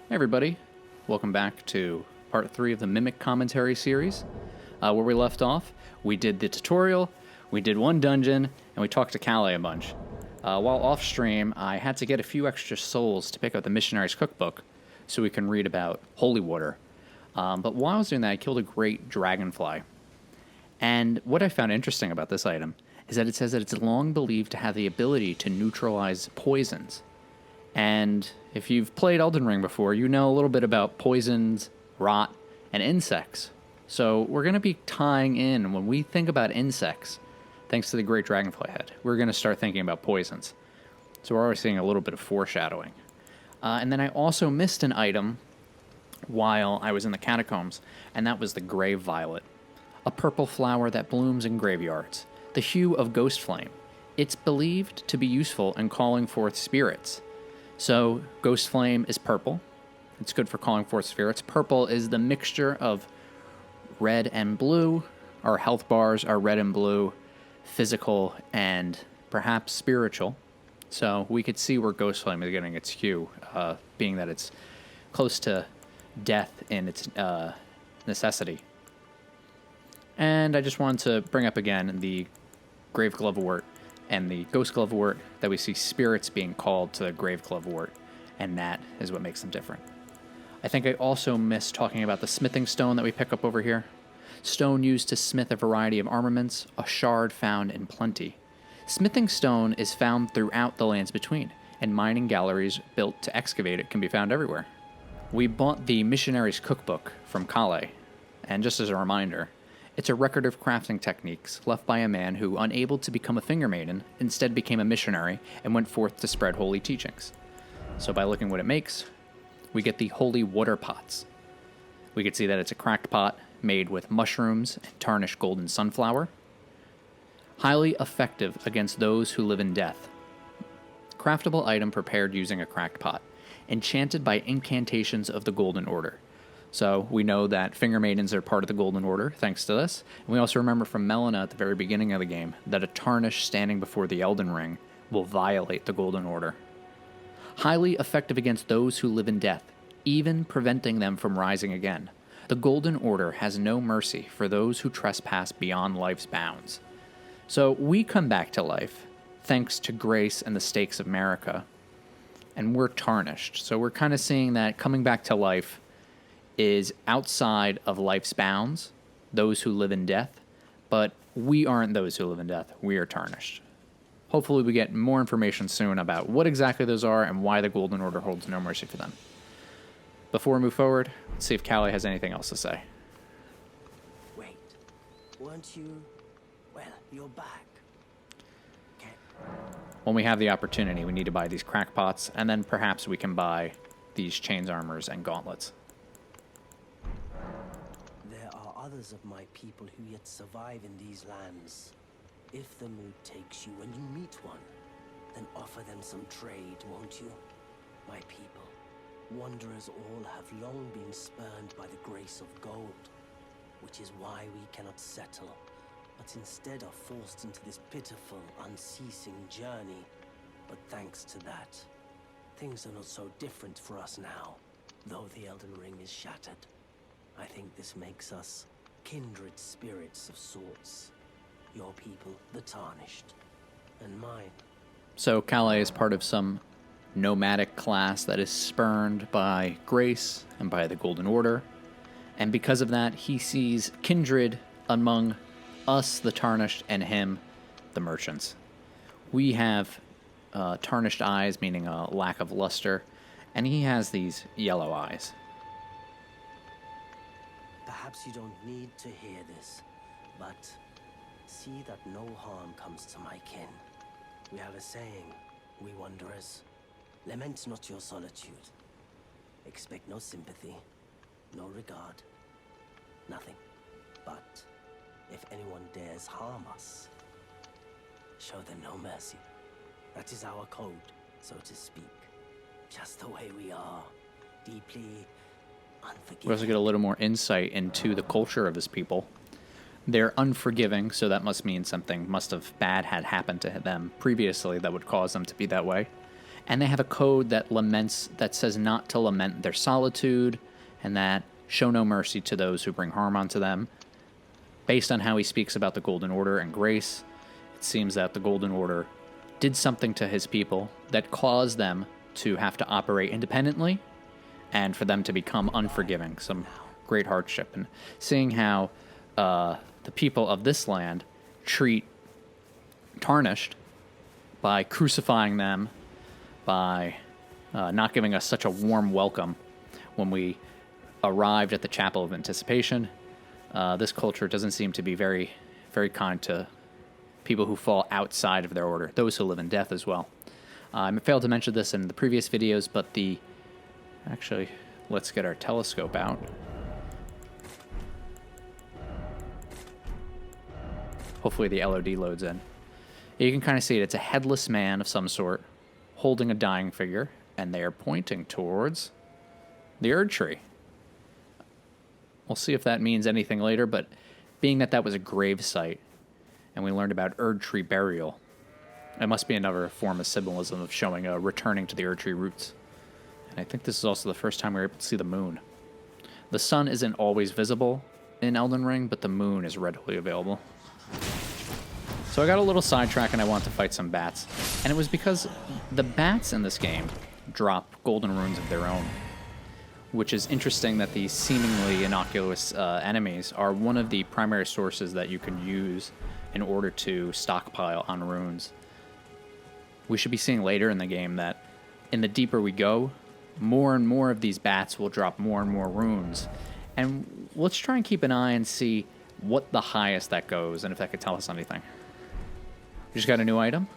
Hey everybody, welcome back to part 3 of the Mimic Commentary series. Where we left off, we did the tutorial, we did one dungeon, and we talked to Kalé a bunch. While off stream, I had to get a few extra souls to pick up the Missionary's Cookbook so we can read about holy water. But while I was doing that, I killed a great dragonfly. And what I found interesting about this item is that it says that it's long believed to have the ability to neutralize poisons. And if you've played Elden Ring before, you know a little bit about poisons, rot, and insects. So we're going to be tying in, when we think about insects, thanks to the Great Dragonfly Head, we're going to start thinking about poisons. So we're already seeing a little bit of foreshadowing. And then I also missed an item while I was in the catacombs, and that was the Grave Violet, a purple flower that blooms in graveyards, the hue of ghost flame. It's believed to be useful in calling forth spirits. So, Ghost Flame is purple. It's good for calling forth spirits. Purple is the mixture of red and blue. Our health bars are red and blue, physical and perhaps spiritual. So, we could see where Ghost Flame is getting its hue, being that it's close to death in its necessity. And I just wanted to bring up again the Grave Glovewort and the Ghost Glovewort, that we see spirits being called to the Grave Glovewort, and that is what makes them different. I think I also missed talking about the smithing stone that we pick up over here. Stone used to smith a variety of armaments, a shard found in plenty. Smithing stone is found throughout the lands between, and mining galleries built to excavate it can be found everywhere. We bought the Missionary's Cookbook from Kalé, and just as a reminder, it's a record of crafting techniques left by a man who, unable to become a finger maiden, instead became a missionary and went forth to spread holy teachings. So by looking what it makes, we get the holy water pots. We can see that it's a cracked pot made with mushrooms and tarnished golden sunflower. Highly effective against those who live in death. Craftable item prepared using a cracked pot. Enchanted by incantations of the Golden Order. So we know that Finger Maidens are part of the Golden Order, thanks to this. And we also remember from Melina at the very beginning of the game that a tarnish standing before the Elden Ring will violate the Golden Order. Highly effective against those who live in death, even preventing them from rising again. The Golden Order has no mercy for those who trespass beyond life's bounds. So we come back to life, thanks to grace and the stakes of Marika, and we're tarnished. So we're kind of seeing that coming back to life is outside of life's bounds, those who live in death, but we aren't those who live in death. We are tarnished. Hopefully we get more information soon about what exactly those are and why the Golden Order holds no mercy for them. Before we move forward, let's see if Kalé has anything else to say. Wait, weren't you... Well, you're back. Okay. When we have the opportunity, we need to buy these crackpots, and then perhaps we can buy these chains armors and gauntlets. Others of my people who yet survive in these lands. If the mood takes you when you meet one, then offer them some trade, won't you? My people, wanderers all have long been spurned by the grace of gold, which is why we cannot settle, but instead are forced into this pitiful, unceasing journey. But thanks to that, things are not so different for us now, though the Elden Ring is shattered. I think this makes us kindred spirits of sorts. Your people, the Tarnished, and mine. So Kalé is part of some nomadic class that is spurned by grace and by the Golden Order, and because of that, he sees kindred among us, the Tarnished, and him, the merchants. We have tarnished eyes, meaning a lack of luster, and he has these yellow eyes. Perhaps you don't need to hear this, but see that no harm comes to my kin. We have a saying, we wanderers, lament not your solitude. Expect no sympathy, no regard, nothing. But if anyone dares harm us, show them no mercy. That is our code, so to speak. Just the way we are, deeply We also get a little more insight into the culture of his people. They're unforgiving, so that must mean something must have bad had happened to them previously that would cause them to be that way. And they have a code that says not to lament their solitude, and that show no mercy to those who bring harm onto them. Based on how he speaks about the Golden Order and grace, it seems that the Golden Order did something to his people that caused them to have to operate independently and for them to become unforgiving, some great hardship. And seeing how the people of this land treat Tarnished by crucifying them, by not giving us such a warm welcome when we arrived at the Chapel of Anticipation. This culture doesn't seem to be very, very kind to people who fall outside of their order, those who live in death as well. I failed to mention this in the previous videos, but actually, let's get our telescope out. Hopefully the LOD loads in. You can kind of see it. It's a headless man of some sort holding a dying figure, and they are pointing towards the Erd Tree. We'll see if that means anything later, but being that was a grave site, and we learned about Erd Tree burial, it must be another form of symbolism of showing returning to the Erd Tree roots. And I think this is also the first time we were able to see the moon. The sun isn't always visible in Elden Ring, but the moon is readily available. So I got a little sidetracked and I want to fight some bats. And it was because the bats in this game drop golden runes of their own, which is interesting that these seemingly innocuous enemies are one of the primary sources that you can use in order to stockpile on runes. We should be seeing later in the game that in the deeper we go, more and more of these bats will drop more and more runes. And let's try and keep an eye and see what the highest that goes and if that could tell us anything. We just got a new item.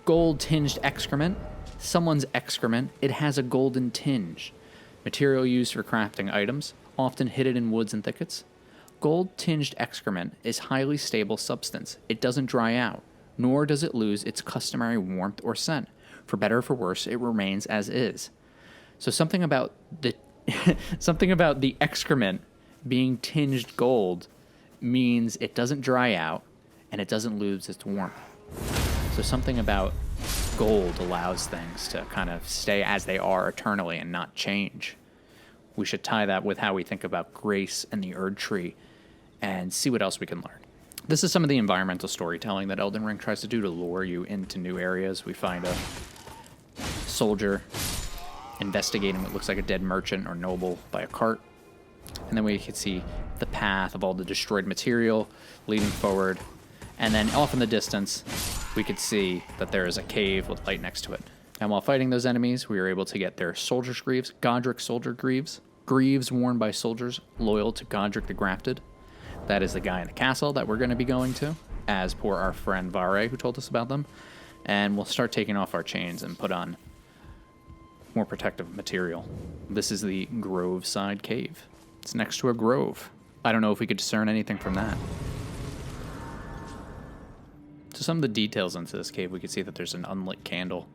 Gold-tinged excrement. Someone's excrement. It has a golden tinge. Material used for crafting items, often hidden in woods and thickets. Gold-tinged excrement is highly stable substance. It doesn't dry out, nor does it lose its customary warmth or scent. For better or for worse, it remains as is. So something about the excrement being tinged gold means it doesn't dry out and it doesn't lose its warmth. So something about gold allows things to kind of stay as they are eternally and not change. We should tie that with how we think about grace and the Erd Tree and see what else we can learn. This is some of the environmental storytelling that Elden Ring tries to do to lure you into new areas. We find a soldier investigating what looks like a dead merchant or noble by a cart. And then we can see the path of all the destroyed material leading forward. And then off in the distance, we could see that there is a cave with light next to it. And while fighting those enemies, we were able to get their soldier's greaves, Godric soldier greaves, greaves worn by soldiers loyal to Godric the Grafted. That is the guy in the castle that we're going to be going to, as per our friend Vare, who told us about them. And we'll start taking off our chains and put on more protective material. This is the Groveside Cave. It's next to a grove. I don't know if we could discern anything from that. So some of the details into this cave, we can see that there's an unlit candle.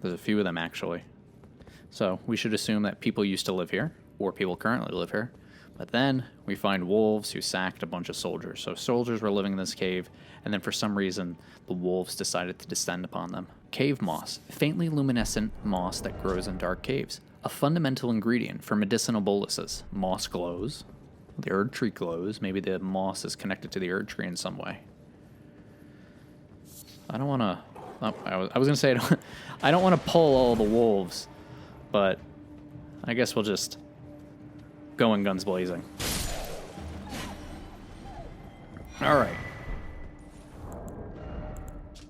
There's a few of them, actually. So we should assume that people used to live here, or people currently live here. But then we find wolves who sacked a bunch of soldiers. So soldiers were living in this cave, and then for some reason, the wolves decided to descend upon them. Cave moss, faintly luminescent moss that grows in dark caves. A fundamental ingredient for medicinal boluses. Moss glows. The Erd Tree glows. Maybe the moss is connected to the Erd Tree in some way. I don't want to... Oh, I was going to say I don't want to pull all the wolves, but I guess we'll just go in guns blazing. All right.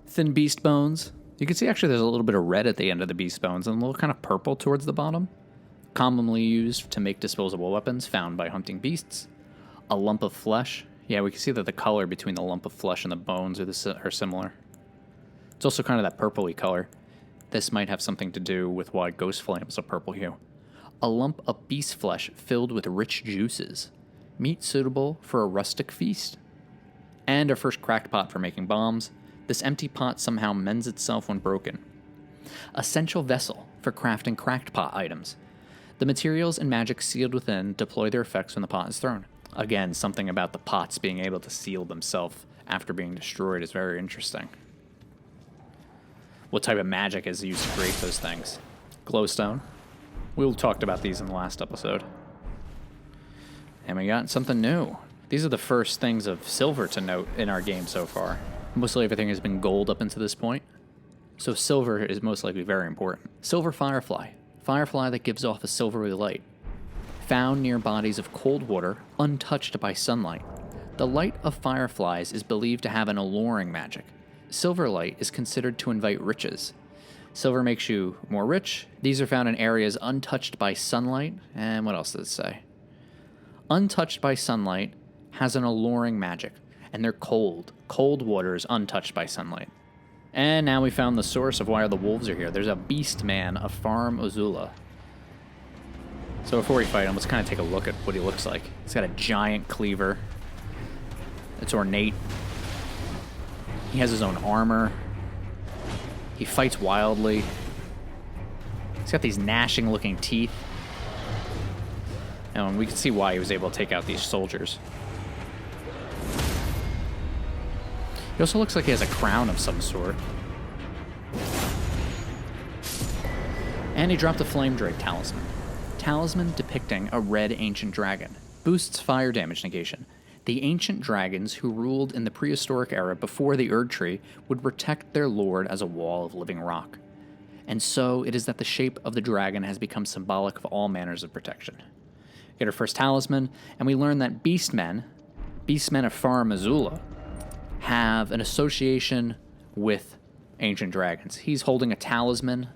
Thin beast bones. You can see actually there's a little bit of red at the end of the beast bones and a little kind of purple towards the bottom. Commonly used to make disposable weapons found by hunting beasts. A lump of flesh. Yeah, we can see that the color between the lump of flesh and the bones are similar. It's also kind of that purpley color. This might have something to do with why Ghost Flame is a purple hue. A lump of beast flesh filled with rich juices. Meat suitable for a rustic feast. And our first cracked pot for making bombs. This empty pot somehow mends itself when broken. Essential vessel for crafting cracked pot items. The materials and magic sealed within deploy their effects when the pot is thrown. Again, something about the pots being able to seal themselves after being destroyed is very interesting. what type of magic is used to create those things. Glowstone. We talked about these in the last episode. And we got something new. These are the first things of silver to note in our game so far. Mostly everything has been gold up until this point. So silver is most likely very important. Silver firefly. Firefly that gives off a silvery light. Found near bodies of cold water, untouched by sunlight. The light of fireflies is believed to have an alluring magic. Silver light is considered to invite riches. Silver makes you more rich. These are found in areas untouched by sunlight. And what else does it say? Untouched by sunlight has an alluring magic. And they're cold. Cold water is untouched by sunlight. And now we found the source of why the wolves are here. There's a Beastman of Farm Azula. So before we fight him, let's kind of take a look at what he looks like. He's got a giant cleaver. It's ornate. He has his own armor. He fights wildly. He's got these gnashing-looking teeth. And we can see why he was able to take out these soldiers. He also looks like he has a crown of some sort. And he dropped a Flame Drake Talisman. Talisman depicting a red ancient dragon. Boosts fire damage negation. The ancient dragons who ruled in the prehistoric era before the Erd Tree would protect their lord as a wall of living rock. And so it is that the shape of the dragon has become symbolic of all manners of protection. Get our first talisman, and we learn that Beastmen of Farm Azula, have an association with ancient dragons. He's holding a talisman,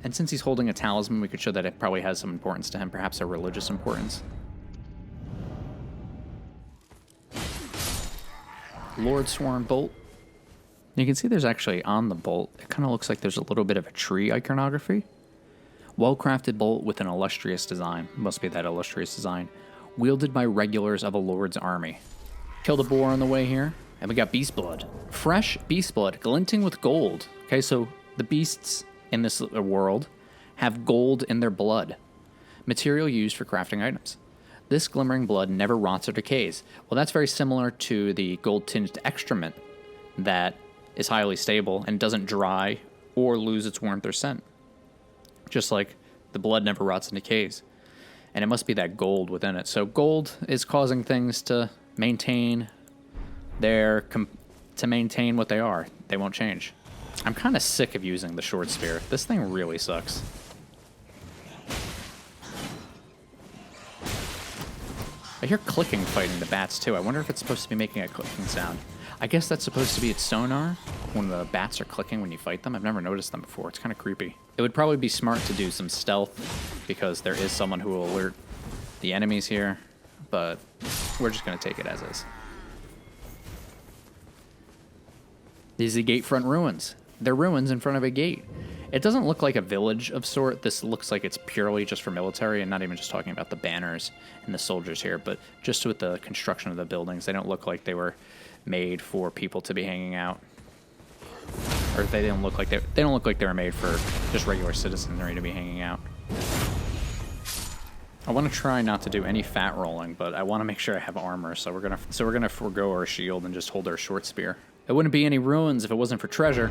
and since he's holding a talisman, we could show that it probably has some importance to him, perhaps a religious importance. Lord Sworn Bolt. You can see there's actually on the bolt, it kind of looks like there's a little bit of a tree iconography. Well-crafted bolt with an illustrious design. Must be that illustrious design. Wielded by regulars of a lord's army. Killed a boar on the way here. And we got beast blood. Fresh beast blood, glinting with gold. Okay, so the beasts in this world have gold in their blood. Material used for crafting items. This glimmering blood never rots or decays. Well, that's very similar to the gold-tinged excrement that is highly stable and doesn't dry or lose its warmth or scent. Just like the blood never rots and decays. And it must be that gold within it. So gold is causing things to maintain maintain what they are. They won't change. I'm kind of sick of using the short spear. This thing really sucks. I hear clicking fighting the bats too. I wonder if it's supposed to be making a clicking sound. I guess that's supposed to be its sonar when the bats are clicking when you fight them. I've never noticed them before. It's kind of creepy. It would probably be smart to do some stealth because there is someone who will alert the enemies here, but we're just going to take it as is. These are the Gatefront ruins. They're ruins in front of a gate. It doesn't look like a village of sort. This looks like it's purely just for military, and not even just talking about the banners and the soldiers here, but just with the construction of the buildings. They don't look like they were made for people to be hanging out, or they don't look like they were made for just regular citizenry to be hanging out. I want to try not to do any fat rolling, but I want to make sure I have armor, so we're gonna forego our shield and just hold our short spear. It wouldn't be any ruins if it wasn't for treasure.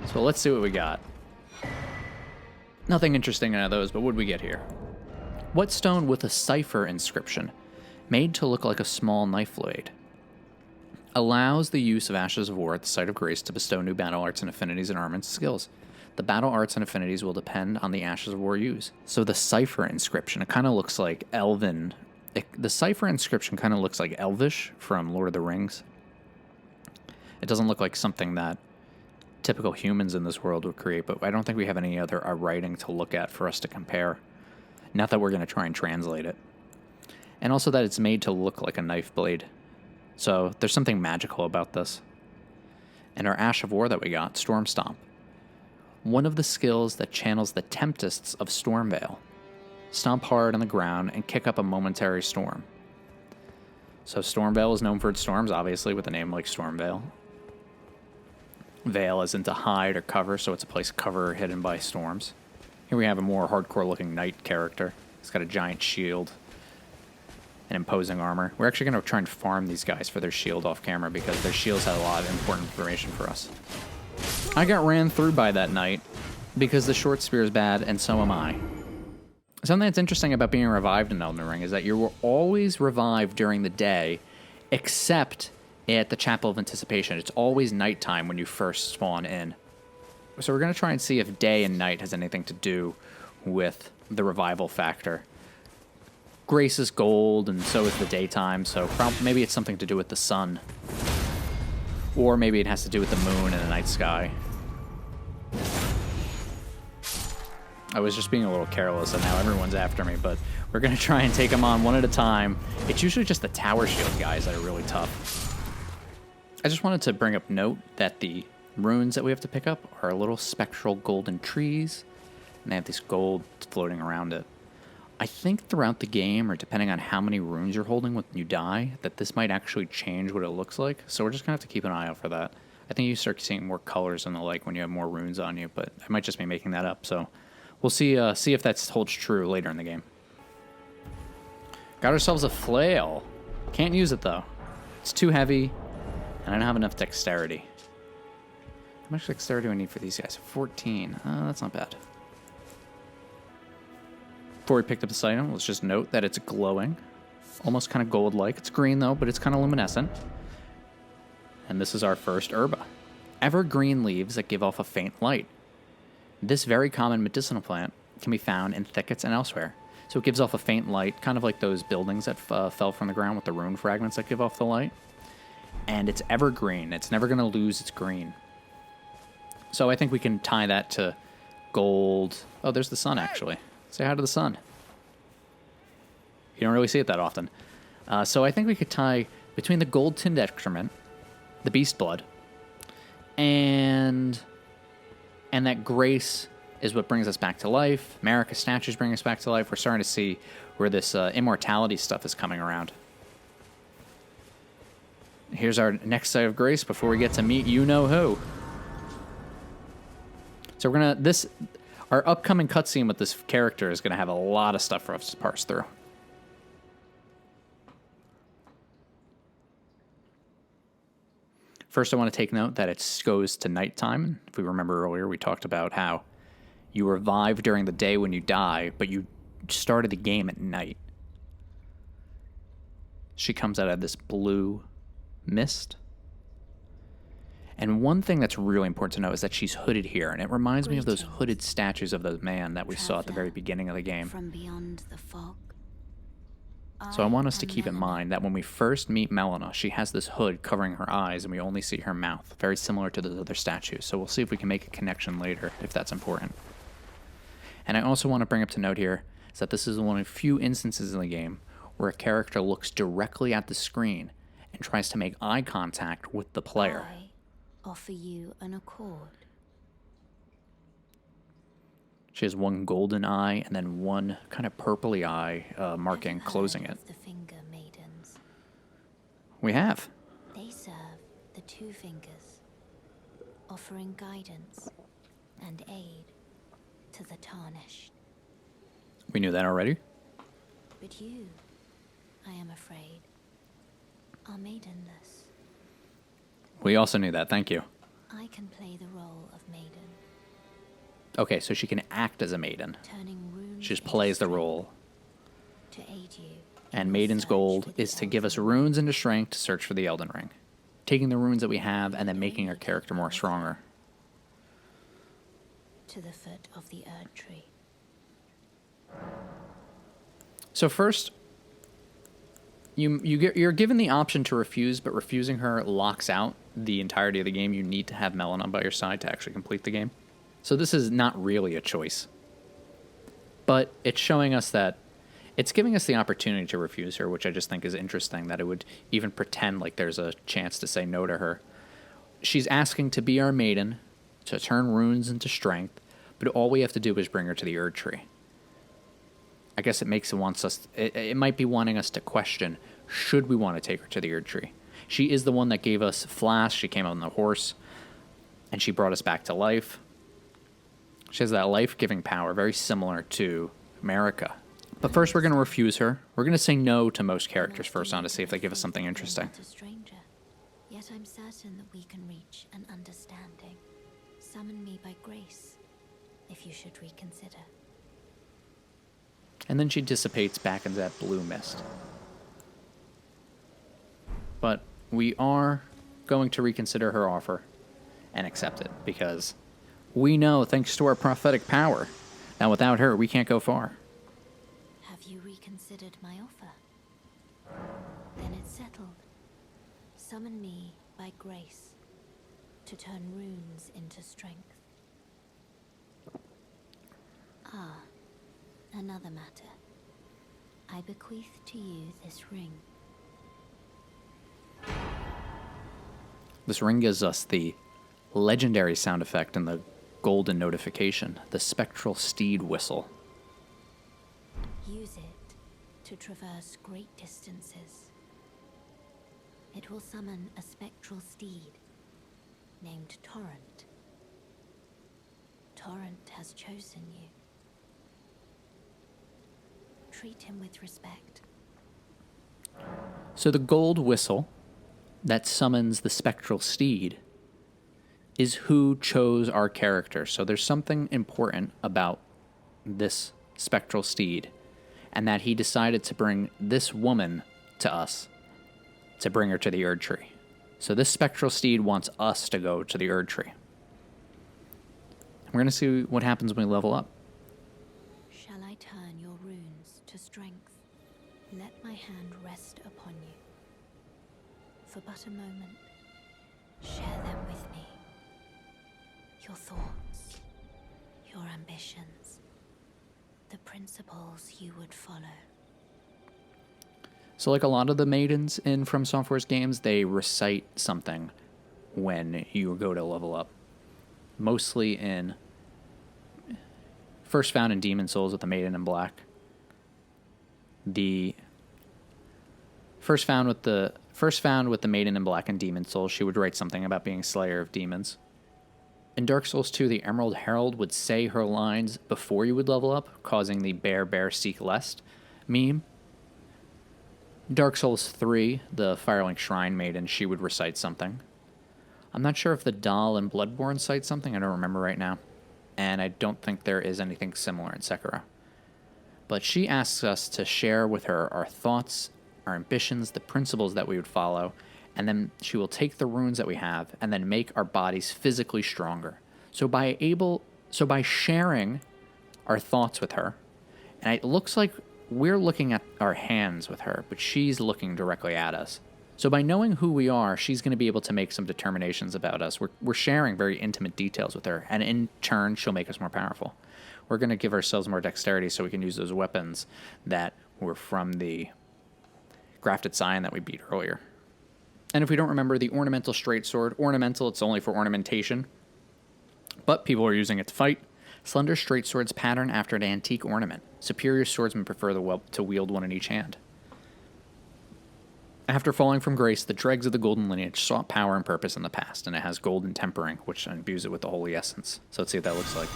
So let's see what we got. Nothing interesting out of those, but what did we get here? What stone with a cipher inscription, made to look like a small knife blade, allows the use of Ashes of War at the site of grace to bestow new battle arts and affinities and armaments skills. The battle arts and affinities will depend on the Ashes of War use. So the cipher inscription, it kind of looks like elven. The cipher inscription kind of looks like elvish from Lord of the Rings. It doesn't look like something that typical humans in this world would create, but I don't think we have any other writing to look at for us to compare. Not that we're going to try and translate it. And also that it's made to look like a knife blade. So there's something magical about this. And our Ash of War that we got, Storm Stomp. One of the skills that channels the tempests of Stormveil. Stomp hard on the ground and kick up a momentary storm. So Stormveil is known for its storms, obviously, with a name like Stormveil. Veil is into hide or cover, so it's a place cover or hidden by storms. Here we have a more hardcore looking knight character. He's got a giant shield. and imposing armor. We're actually going to try and farm these guys for their shield off camera because their shields have a lot of important information for us. I got ran through by that knight because the short spear is bad, and so am I. Something that's interesting about being revived in Elden Ring is that you were always revived during the day, except at the Chapel of Anticipation. It's always nighttime when you first spawn in. So we're going to try and see if day and night has anything to do with the revival factor. Grace is gold, and so is the daytime, so maybe it's something to do with the sun. Or maybe it has to do with the moon and the night sky. I was just being a little careless, and now everyone's after me, but we're going to try and take them on one at a time. It's usually just the tower shield guys that are really tough. I just wanted to bring up note that the runes that we have to pick up are little spectral golden trees, and they have this gold floating around it. I think throughout the game, or depending on how many runes you're holding when you die, that this might actually change what it looks like, so we're just going to have to keep an eye out for that. I think you start seeing more colors and the like when you have more runes on you, but I might just be making that up, so we'll see if that holds true later in the game. Got ourselves a flail. Can't use it, though. It's too heavy, and I don't have enough dexterity. How much dexterity do I need for these guys? 14. That's not bad. Before we picked up this item, let's just note that it's glowing. Almost kind of gold-like. It's green, though, but it's kind of luminescent. And this is our first herba. Evergreen leaves that give off a faint light. This very common medicinal plant can be found in thickets and elsewhere. So it gives off a faint light, kind of like those buildings that fell from the ground with the rune fragments that give off the light. And it's evergreen. It's never going to lose its green. So I think we can tie that to gold. Oh, there's the sun, actually. Say hi to the sun. You don't really see it that often. So I think we could tie between the gold tinned excrement, the beast blood, and that grace is what brings us back to life. Marika statues bring us back to life. We're starting to see where this immortality stuff is coming around. Here's our next site of grace before we get to meet you-know-who. So we're going to... Our upcoming cutscene with this character is going to have a lot of stuff for us to parse through. First, I want to take note that it goes to nighttime. If we remember earlier, we talked about how you revive during the day when you die, but you started the game at night. She comes out of this blue mist. And one thing that's really important to know is that she's hooded here, and it reminds me of those hooded statues of the man that we saw at the very beginning of the game. From beyond the fog. So I want us to keep in mind that when we first meet Melina, she has this hood covering her eyes, and we only see her mouth, very similar to the other statues. So we'll see if we can make a connection later, if that's important. And I also want to bring up to note here is that this is one of the few instances in the game where a character looks directly at the screen and tries to make eye contact with the player. I offer you an accord. She has one golden eye and then one kind of purpley eye marking Have you closing heard it. of the finger maidens? We have. They serve the two fingers, offering guidance and aid to the tarnished. We knew that already. But you, I am afraid, are maidenless. We also knew that. Thank you. I can play the role of maiden, Okay, so she can act as a maiden. turning runes She just into plays the strength role. to aid you. And in Maiden's search goal for the is to give us Elden Ring. runes into strength to search for the Elden Ring. Taking the runes that we have and then making our character more stronger. To the foot of the Erd tree. So first, you're given the option to refuse, but refusing her locks out the entirety of the game. You need to have Melina by your side to actually complete the game. So this is not really a choice. But it's showing us that it's giving us the opportunity to refuse her, which I just think is interesting, that it would even pretend like there's a chance to say no to her. She's asking to be our maiden, to turn runes into strength, but all we have to do is bring her to the Erd tree. I guess it might be wanting us to question, should we want to take her to the Erd tree? She is the one that gave us Flash. She came out on the horse, and she brought us back to life. She has that life-giving power, very similar to Marika. But first, we're going to refuse her. We're going to say no to most characters first on to see if they give us something interesting. A stranger. Yet I'm certain that we can reach an understanding. Summon me by grace, if you should reconsider. And then she dissipates back into that blue mist. But we are going to reconsider her offer and accept it, because we know, thanks to our prophetic power, that without her, we can't go far. Have you reconsidered my offer? Then it's settled. Summon me by grace to turn runes into strength. Ah, another matter. I bequeath to you this ring. This ring gives us the legendary sound effect and the golden notification, the spectral steed whistle. Use it to traverse great distances. It will summon a spectral steed named Torrent. Torrent has chosen you. Treat him with respect. So the gold whistle that summons the spectral steed is who chose our character. So there's something important about this spectral steed, and that he decided to bring this woman to us, to bring her to the Erd Tree. So this spectral steed wants us to go to the Erd Tree. We're going to see what happens when we level up. Shall I turn your runes to strength? Let my hand rest upon you. For but a moment, share them with me. Your thoughts, your ambitions, the principles you would follow. So like a lot of the maidens in FromSoftware's games, they recite something when you go to level up. Mostly in first found in Demon Souls with the Maiden in Black. The first found with the Maiden in Black and Demon Souls, she would write something about being Slayer of Demons. In Dark Souls 2, the Emerald Herald would say her lines before you would level up, causing the bear seek lest meme. Dark Souls 3, the Firelink Shrine Maiden, she would recite something. I'm not sure if the doll in Bloodborne cites something, I don't remember right now. And I don't think there is anything similar in Sekiro. But she asks us to share with her our thoughts, our ambitions, the principles that we would follow, and then she will take the runes that we have and then make our bodies physically stronger. So by sharing our thoughts with her, and it looks like we're looking at our hands with her, but she's looking directly at us. So by knowing who we are, she's going to be able to make some determinations about us. We're sharing very intimate details with her, and in turn, she'll make us more powerful. We're going to give ourselves more dexterity so we can use those weapons that were from the Grafted Scion that we beat earlier. And if we don't remember, the Ornamental Straight Sword, ornamental, it's only for ornamentation, but people are using it to fight. Slender Straight Sword's pattern after an antique ornament. Superior swordsmen prefer to wield one in each hand. After falling from grace, the dregs of the golden lineage sought power and purpose in the past, and it has golden tempering, which imbues it with the holy essence. So let's see what that looks like.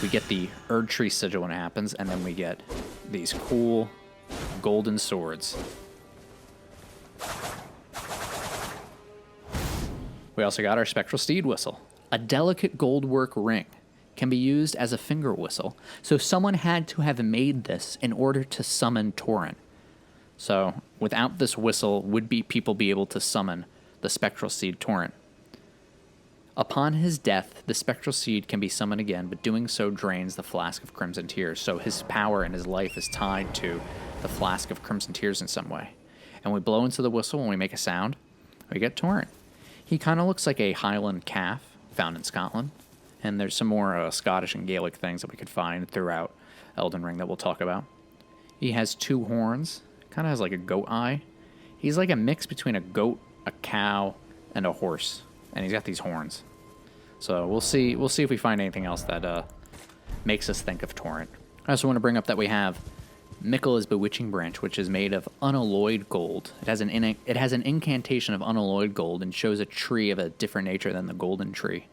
We get the Erd Tree sigil when it happens, and then we get these cool golden swords. We also got our Spectral Steed Whistle. A delicate goldwork ring can be used as a finger whistle, so someone had to have made this in order to summon Torrent. So without this whistle, would people be able to summon the Spectral Steed Torrent? Upon his death, the Spectral Steed can be summoned again, but doing so drains the Flask of Crimson Tears, so his power and his life is tied to the Flask of Crimson Tears in some way. And we blow into the whistle when we make a sound, we get Torrent. He kind of looks like a Highland calf found in Scotland, and there's some more Scottish and Gaelic things that we could find throughout Elden Ring that we'll talk about. He has two horns, kind of has like a goat eye. He's like a mix between a goat, a cow, and a horse, and he's got these horns. So we'll see if we find anything else that makes us think of Torrent. I also want to bring up that we have Miquella's Bewitching Branch, which is made of unalloyed gold. It has an incantation of unalloyed gold and shows a tree of a different nature than the golden tree,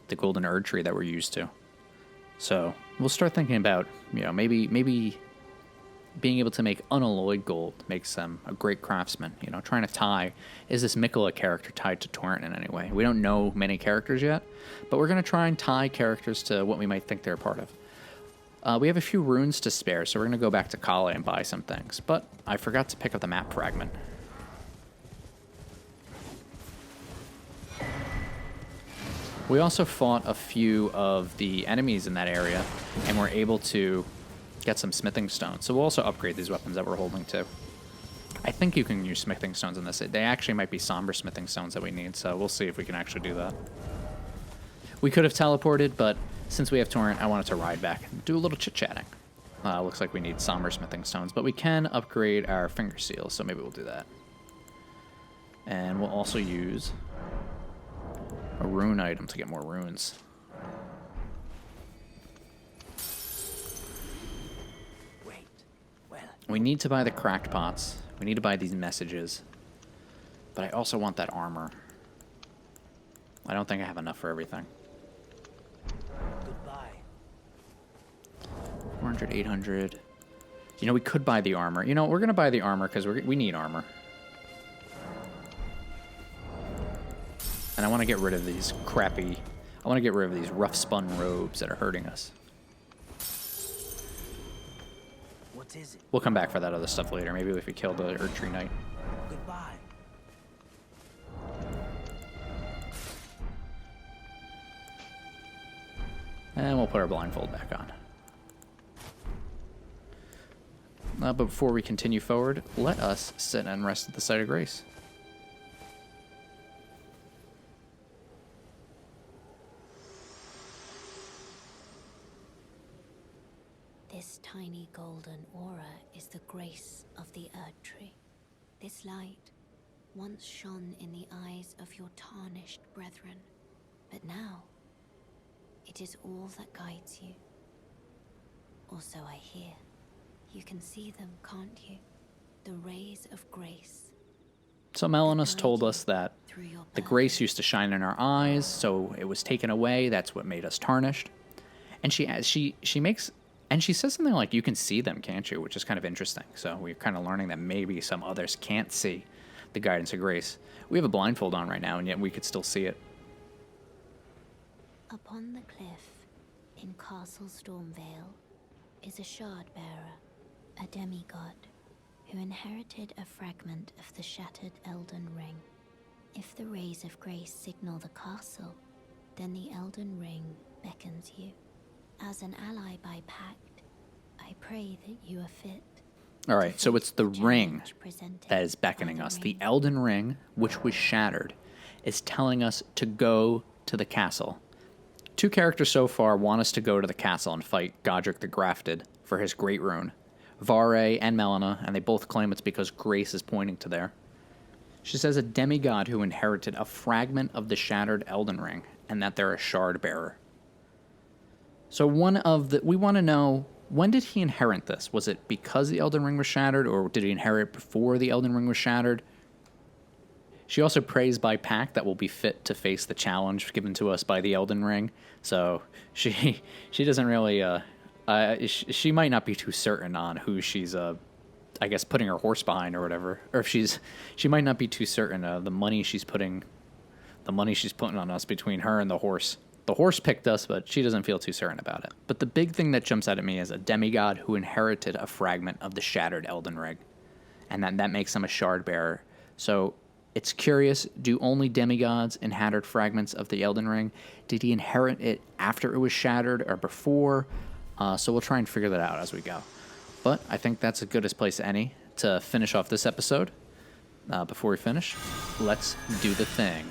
the golden Erd Tree that we're used to. So we'll start thinking about, maybe being able to make unalloyed gold makes them a great craftsman. You know, trying to tie, is this Mikola character tied to Torrent in any way? We don't know many characters yet, but we're going to try and tie characters to what we might think they're a part of. We have a few runes to spare, so we're going to go back to Kalé and buy some things, but I forgot to pick up the map fragment. We also fought a few of the enemies in that area, and we're able to get some smithing stones. So we'll also upgrade these weapons that we're holding too. I think you can use smithing stones in this. They actually might be somber smithing stones that we need, so we'll see if we can actually do that. We could have teleported, but since we have Torrent, I wanted to ride back and do a little chit-chatting. Looks like we need somber smithing stones, but we can upgrade our finger seals, so maybe we'll do that. And we'll also use a rune item to get more runes. Wait, well, We need to buy the cracked pots. We need to buy these messages. But I also want that armor. I don't think I have enough for everything. goodbye. 400, 800. You know, we could buy the armor. You know, we're going to buy the armor because we need armor. And I want to get rid of these crappy... I want to get rid of these rough spun robes that are hurting us. What is it? We'll come back for that other stuff later. Maybe if we kill the Erdtree Knight. Goodbye. And we'll put our blindfold back on. But before we continue forward, let us sit and rest at the site of grace. This tiny golden aura is the grace of the Erdtree. This light once shone in the eyes of your tarnished brethren, but now it is all that guides you. Or so I hear. You can see them, can't you? The rays of grace. So Melina's told us that Through your the burden. grace used to shine in our eyes, so it was taken away. That's what made us tarnished. And she makes... And she says something like, you can see them, can't you? Which is kind of interesting. So we're kind of learning that maybe some others can't see the guidance of grace. We have a blindfold on right now, and yet we could still see it. Upon the cliff in Castle Stormvale is a shard bearer, a demigod, who inherited a fragment of the shattered Elden Ring. If the rays of grace signal the castle, then the Elden Ring beckons you. As an ally by pact, I pray that you are fit. All right, so it's the ring challenge presented that is by beckoning the us. ring. The Elden Ring, which was shattered, is telling us to go to the castle. Two characters so far want us to go to the castle and fight Godric the Grafted for his great rune. Vare and Melina, and they both claim it's because grace is pointing to there. She says a demigod who inherited a fragment of the shattered Elden Ring, and that they're a shard bearer. So we want to know, when did he inherit this? Was it because the Elden Ring was shattered, or did he inherit before the Elden Ring was shattered? She also prays by pact that we'll be fit to face the challenge given to us by the Elden Ring. So she doesn't really, she might not be too certain on who she's, I guess, putting her horse behind or whatever. Or if she might not be too certain the money she's putting on us between her and the horse. The horse picked us, but she doesn't feel too certain about it. But the big thing that jumps out at me is a demigod who inherited a fragment of the shattered Elden Ring. And that makes him a shard bearer. So it's curious, do only demigods inherit fragments of the Elden Ring? Did he inherit it after it was shattered or before? So we'll try and figure that out as we go. But I think that's as good as place any to finish off this episode. Before we finish, let's do the thing.